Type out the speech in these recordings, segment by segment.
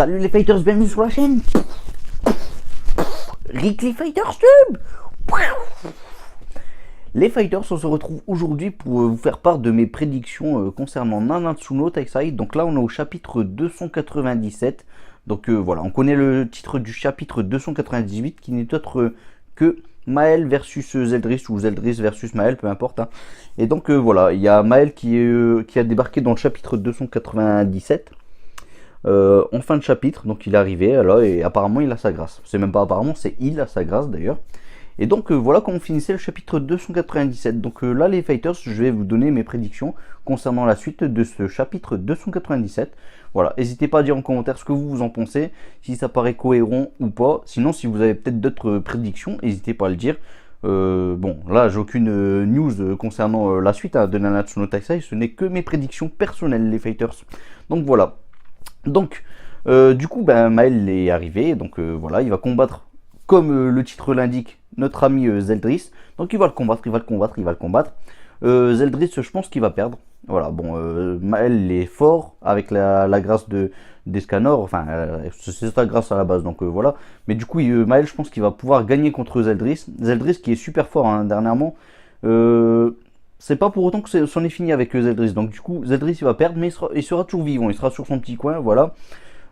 Salut les fighters, bienvenue sur la chaîne Rick Fighters Tube. Les fighters, on se retrouve aujourd'hui pour vous faire part de mes prédictions concernant Nanatsu no Taizai. Donc là on est au chapitre 297. Donc voilà, on connaît le titre du chapitre 298 qui n'est autre que Maël versus Zeldris ou Zeldris versus Maël, peu importe. Hein. Et donc voilà, il y a Maël qui a débarqué dans le chapitre 297. En fin de chapitre, donc il est arrivé là et apparemment il a sa grâce. C'est même pas apparemment, c'est il a sa grâce d'ailleurs. Et donc voilà comment on finissait le chapitre 297. Donc là les fighters, je vais vous donner mes prédictions concernant la suite de ce chapitre 297. Voilà, n'hésitez pas à dire en commentaire ce que vous en pensez, si ça paraît cohérent ou pas. Sinon si vous avez peut-être d'autres prédictions, n'hésitez pas à le dire. Bon, là j'ai aucune news concernant la suite de Nanatsu no Taizai, ce n'est que mes prédictions personnelles les fighters. Donc voilà. Donc, du coup, Maël est arrivé, donc voilà, il va combattre, comme le titre l'indique, notre ami Zeldris. Donc il va le combattre, il va le combattre, il va le combattre. Zeldris, je pense qu'il va perdre. Voilà, bon, Maël est fort avec la grâce d'Escanor, enfin, c'est sa grâce à la base, donc voilà. Mais du coup, Maël, je pense qu'il va pouvoir gagner contre Zeldris. Zeldris qui est super fort, hein, dernièrement. C'est pas pour autant que c'en est fini avec Zeldris. Donc du coup, Zeldris il va perdre, mais il sera toujours vivant. Il sera sur son petit coin, voilà.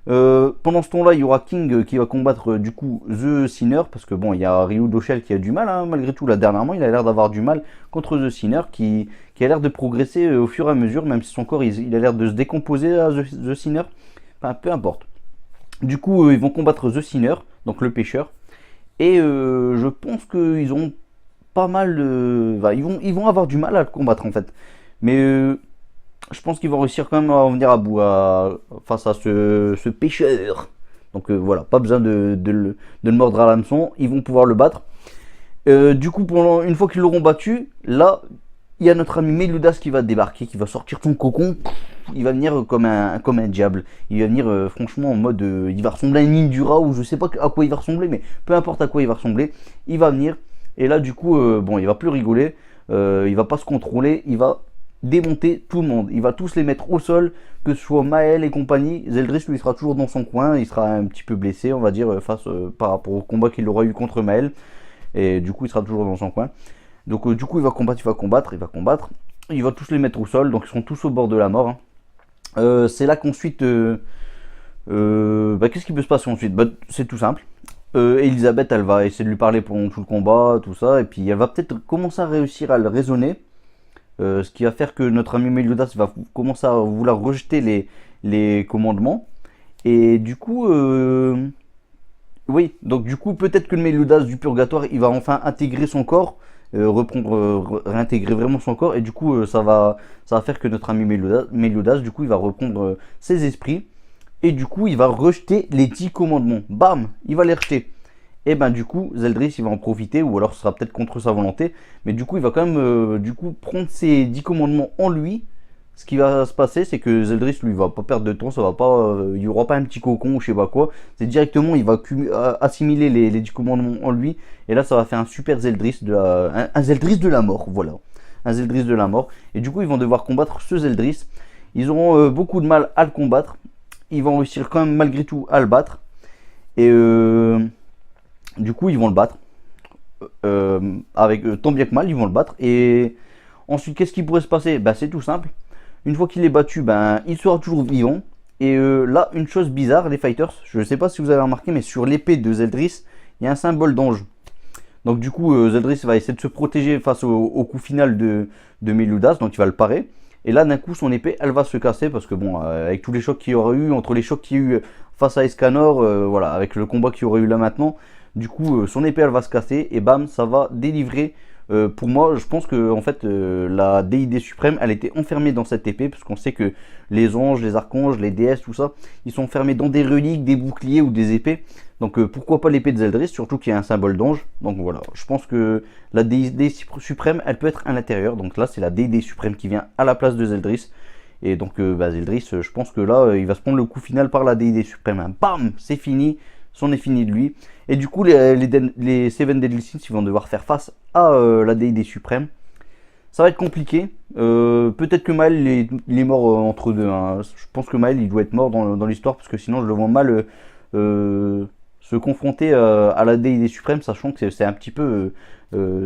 Pendant ce temps-là, il y aura King qui va combattre du coup The Sinner. Parce que bon, il y a Ryu Doshel qui a du mal, hein, malgré tout. Là, dernièrement, il a l'air d'avoir du mal contre The Sinner qui a l'air de progresser au fur et à mesure. Même si son corps, il a l'air de se décomposer à The Sinner. Enfin, peu importe. Du coup, ils vont combattre The Sinner, donc le pêcheur. Et je pense qu'ils ont pas mal ils vont avoir du mal à le combattre en fait, mais je pense qu'ils vont réussir quand même à en venir à bout face à ce pêcheur. Donc voilà, pas besoin de le mordre à l'hameçon, ils vont pouvoir le battre. Du coup, une fois qu'ils l'auront battu, là il y a notre ami Meludas qui va débarquer, qui va sortir son cocon. Il va venir comme un diable. Il va venir franchement en mode il va ressembler à une Indura, ou je sais pas à quoi il va ressembler, mais peu importe à quoi il va ressembler, il va venir. Et là du coup, bon, il va plus rigoler, il va pas se contrôler, il va démonter tout le monde. Il va tous les mettre au sol, que ce soit Maël et compagnie. Zeldris lui sera toujours dans son coin, il sera un petit peu blessé, on va dire, par rapport au combat qu'il aura eu contre Maël. Et du coup, il sera toujours dans son coin. Donc du coup, il va combattre, il va tous les mettre au sol, donc ils seront tous au bord de la mort. Hein. C'est là qu'ensuite, qu'est-ce qui peut se passer ensuite? C'est tout simple. Elisabeth, elle va essayer de lui parler pendant tout le combat, tout ça, et puis elle va peut-être commencer à réussir à le raisonner, ce qui va faire que notre ami Meludas va commencer à vouloir rejeter les commandements, et du coup, oui, donc du coup, peut-être que le Meludas du purgatoire, il va enfin intégrer son corps, réintégrer vraiment son corps, et du coup, ça va faire que notre ami Meludas, du coup, il va reprendre ses esprits. Et du coup, il va rejeter les 10 commandements. Bam, il va les rejeter. Et ben du coup, Zeldris, il va en profiter, ou alors ce sera peut-être contre sa volonté. Mais du coup, il va quand même prendre ces 10 commandements en lui. Ce qui va se passer, c'est que Zeldris, lui, va pas perdre de temps. Ça va pas, il y aura pas un petit cocon ou je sais pas quoi. C'est directement, il va assimiler les 10 commandements en lui. Et là, ça va faire un super Zeldris, un Zeldris de la mort. Voilà, un Zeldris de la mort. Et du coup, ils vont devoir combattre ce Zeldris. Ils auront beaucoup de mal à le combattre. Ils vont réussir quand même malgré tout à le battre. Et du coup, ils vont le battre. Avec tant bien que mal, ils vont le battre. Et ensuite, qu'est-ce qui pourrait se passer? C'est tout simple. Une fois qu'il est battu, il sera toujours vivant. Et là, une chose bizarre, les fighters, je ne sais pas si vous avez remarqué, mais sur l'épée de Zeldris, il y a un symbole d'ange. Donc du coup, Zeldris va essayer de se protéger face au coup final de Meludas. Donc il va le parer. Et là, d'un coup, son épée, elle va se casser parce que bon, avec tous les chocs qu'il y aurait eu, entre les chocs qu'il y a eu face à Escanor, voilà, avec le combat qu'il y aurait eu là maintenant, du coup, son épée, elle va se casser et bam, ça va délivrer. Pour moi, je pense que en fait, la déité suprême, elle était enfermée dans cette épée parce qu'on sait que les anges, les archanges, les déesses, tout ça, ils sont enfermés dans des reliques, des boucliers ou des épées. Donc pourquoi pas l'épée de Zeldris, surtout qu'il y a un symbole d'ange. Donc voilà, je pense que la déité suprême, elle peut être à l'intérieur. Donc là, c'est la déité suprême qui vient à la place de Zeldris. Et donc Zeldris, je pense que là, il va se prendre le coup final par la déité suprême. Hein. Bam, c'est fini, c'en est fini de lui. Et du coup, les Seven Deadly Sins, ils vont devoir faire face à la déité suprême. Ça va être compliqué. Peut-être que Maël il est mort entre deux, hein. Je pense que Maël il doit être mort dans l'histoire parce que sinon je le vois mal se confronter à la déité suprême, sachant que c'est un petit peu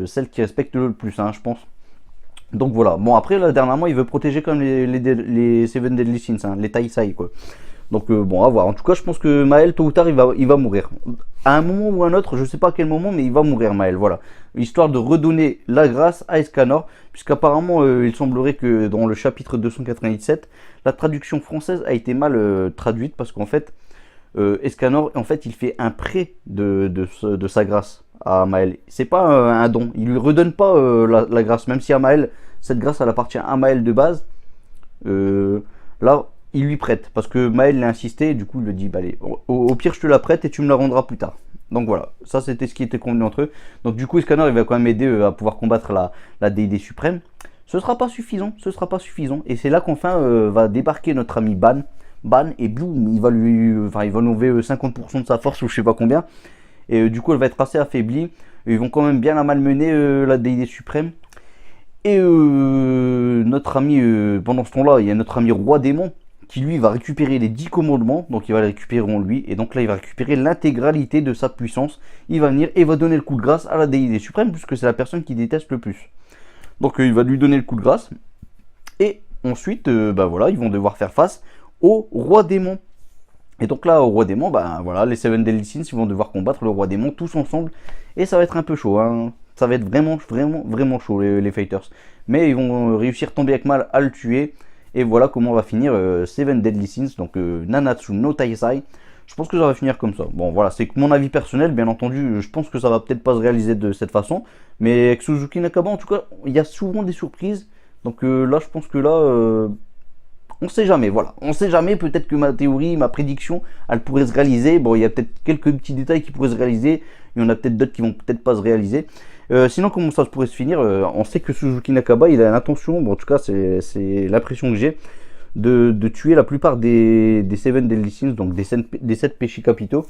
celle qui respecte le plus, hein, je pense. Donc voilà. Bon, après là dernièrement il veut protéger quand même les Seven Deadly Sins, hein, les Taisai quoi. Donc bon, à voir. En tout cas, je pense que Maël, tôt ou tard, il va mourir. À un moment ou un autre, je sais pas à quel moment, mais il va mourir, Maël. Voilà. Histoire de redonner la grâce à Escanor, puisqu'apparemment, il semblerait que dans le chapitre 297, la traduction française a été mal traduite, parce qu'en fait, Escanor, en fait, il fait un prêt de sa grâce à Maël. C'est pas un don. Il lui redonne pas la grâce, même si à Maël, cette grâce, elle appartient à Maël de base. Là, il lui prête parce que Maël l'a insisté et du coup il lui dit bah allez, au pire je te la prête et tu me la rendras plus tard. Donc voilà, ça c'était ce qui était convenu entre eux. Donc du coup Escanor il va quand même aider à pouvoir combattre la déité suprême. Ce sera pas suffisant, et c'est là qu'enfin va débarquer notre ami Ban et boum, il va enlever 50% de sa force ou je sais pas combien. Et du coup elle va être assez affaiblie. Ils vont quand même bien la malmener la déité suprême. Et notre ami, pendant ce temps-là, il y a notre ami Roi Démon qui lui va récupérer les 10 commandements, donc il va les récupérer en lui, et donc là il va récupérer l'intégralité de sa puissance. Il va venir et va donner le coup de grâce à la déité suprême, puisque c'est la personne qui déteste le plus. Donc il va lui donner le coup de grâce, et ensuite, bah voilà, ils vont devoir faire face au Roi Démon. Et donc là, au Roi Démon, bah voilà, les Seven Deadly Sins, ils vont devoir combattre le Roi Démon tous ensemble, et ça va être un peu chaud, hein. Ça va être vraiment chaud les fighters. Mais ils vont réussir tant bien que mal à le tuer. Et voilà comment on va finir Seven Deadly Sins, donc Nanatsu no Taisai. Je pense que ça va finir comme ça. Bon voilà, c'est mon avis personnel, bien entendu. Je pense que ça va peut-être pas se réaliser de cette façon. Mais avec Suzuki Nakaba, en tout cas, il y a souvent des surprises. Donc là, je pense que là, on sait jamais, voilà. On sait jamais, peut-être que ma théorie, ma prédiction, elle pourrait se réaliser. Bon, il y a peut-être quelques petits détails qui pourraient se réaliser. Il y en a peut-être d'autres qui vont peut-être pas se réaliser. Sinon, comment ça pourrait se finir, on sait que Suzuki Nakaba, il a l'intention, bon, en tout cas, c'est l'impression que j'ai, de tuer la plupart des Seven Deadly Sins, donc des 7 péchés capitaux.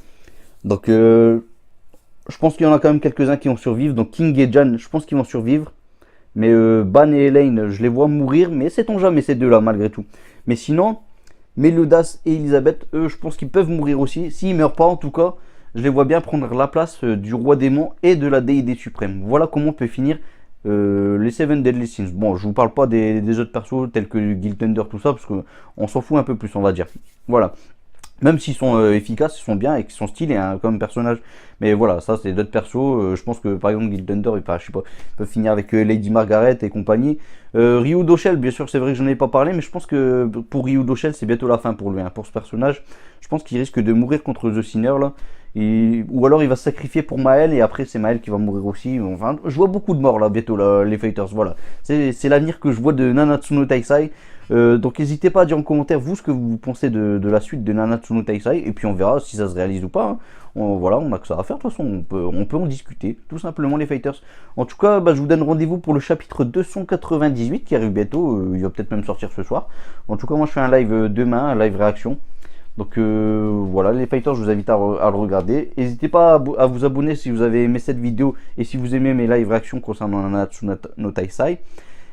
Donc, je pense qu'il y en a quand même quelques-uns qui vont survivre. Donc, King et Jan, je pense qu'ils vont survivre. Mais Ban et Elaine, je les vois mourir, mais sait-on jamais ces deux-là, malgré tout. Mais sinon, Melodas et Elisabeth, eux, je pense qu'ils peuvent mourir aussi. S'ils meurent pas, en tout cas, je les vois bien prendre la place du Roi Démon et de la déité suprême. Voilà comment peut finir les Seven Deadly Sins. Bon, je vous parle pas des autres persos tels que Guild Thunder, tout ça, parce qu'on s'en fout un peu plus, on va dire. Voilà. Même s'ils sont efficaces, ils sont bien et qu'ils sont stylés hein, comme personnage. Mais voilà, ça c'est d'autres persos. Je pense que par exemple Guild Thunder, je sais pas, ils peuvent finir avec Lady Margaret et compagnie. Ryu Doshel, bien sûr, c'est vrai que j'en ai pas parlé, mais je pense que pour Ryu Doshel, c'est bientôt la fin pour lui, hein, pour ce personnage. Je pense qu'il risque de mourir contre The Sinner là. Ou alors il va se sacrifier pour Maël et après c'est Maël qui va mourir aussi. Enfin, je vois beaucoup de morts là bientôt là, les fighters. Voilà, c'est l'avenir que je vois de Nanatsu no Taisai. Donc n'hésitez pas à dire en commentaire vous ce que vous pensez de la suite de Nanatsu no Taisai et puis on verra si ça se réalise ou pas. Hein. Voilà, on a que ça à faire de toute façon, on peut en discuter tout simplement les fighters. En tout cas, bah, je vous donne rendez-vous pour le chapitre 298 qui arrive bientôt. Il va peut-être même sortir ce soir. En tout cas, moi je fais un live demain, un live réaction. Donc voilà les fighters, je vous invite à le regarder. N'hésitez pas à vous abonner si vous avez aimé cette vidéo et si vous aimez mes live réactions concernant Nanatsu no Taisai.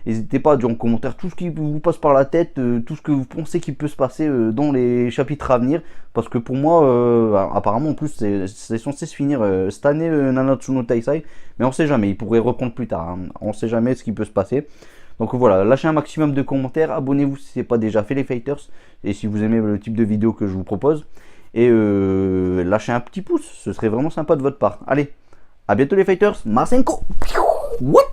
N'hésitez pas à dire en commentaire tout ce qui vous passe par la tête, tout ce que vous pensez qu'il peut se passer dans les chapitres à venir. Parce que pour moi, apparemment en plus c'est censé se finir cette année Nanatsu no Taisai. Mais on sait jamais, il pourrait reprendre plus tard. Hein. On sait jamais ce qui peut se passer. Donc voilà, lâchez un maximum de commentaires, abonnez-vous si ce n'est pas déjà fait les fighters, et si vous aimez le type de vidéo que je vous propose, et lâchez un petit pouce, ce serait vraiment sympa de votre part. Allez, à bientôt les fighters, Masenko, what